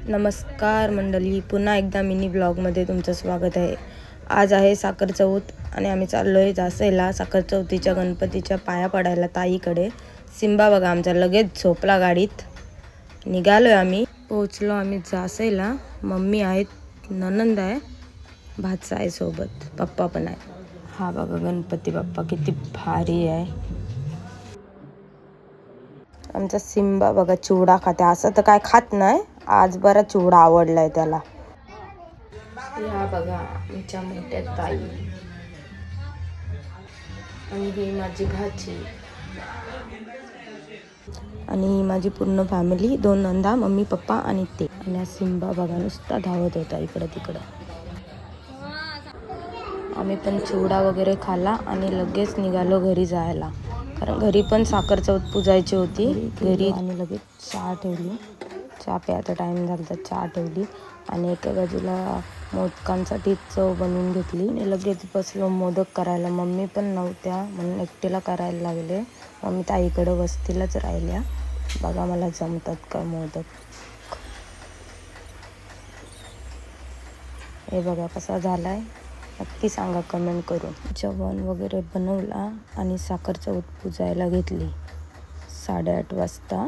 नमस्कार मंडळी, पुन्हा एकदा मिनी ब्लॉगमध्ये तुमचं स्वागत आहे। आज आहे साखर चौथ आणि आम्ही चाललोय जासेला साखर चौथीच्या गणपतीच्या पाया पडायला ताईकडे। सिंबा बघा आमचा लगेच झोपला गाडीत। निघालोय आम्ही, पोहोचलो आम्ही जासेला। मम्मी आहेत, ननंद आहे, भाचा आहे सोबत, पप्पा पण आहे। हा बघा गणपती बाप्पा किती भारी आहे। आमचा सिंबा बघा चिवडा खाते, असं तर काय खात नाही, आज बरा चिवडा आवडलाय त्याला। या बघा आमच्या मोठ्या ताई आणि ही माझी भाची आणि ही माझी पूर्ण फॅमिली, 2 नंदा, मम्मी पप्पा आणि ते। आणि सिंबा बघा नुसता धावत होता इकडं तिकडं। आम्ही पण चिवडा वगैरे खाला आणि लगेच निघालो घरी जायला, कारण घरी पण साखर चौथ पूजायची होती घरी। आणि लगेच चहा ठेवली, चहा प्यायचा टाइम झाला, चहा ठेवली आणि एका बाजूला मोदकांसाठी चव बनवून घेतली आणि लगेच बसलो मोदक करायला। मम्मी पण नव्हत्या म्हणून एकटीला करायला लागले। मम्मी ताईकडे वस्तीलाच राहिल्या। बघा मला जमतात का मोदक, हे बघा कसा झालाय, नक्की सांगा कमेंट करून। जेवण वगैरे बनवला आणि साखर चौथ पूजायला घेतली 8:30 वाजता।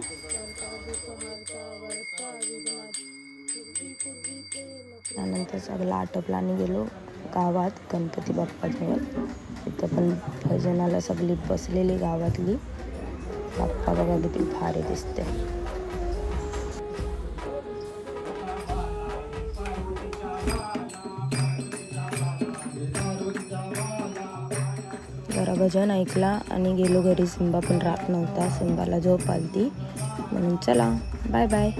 त्यानंतर सगळं आटोपलं आणि गेलो गावात गणपती बाप्पाजवळ। तिथं पण भजनाला सगळी बसलेली गावातली। बाप्पा बघा किती भारी दिसते। जरा भजन ऐकला आणि गेलो घरी। सिंबा पण राहत नव्हता, सिंबाला झोप आलती म्हणून चला बाय बाय।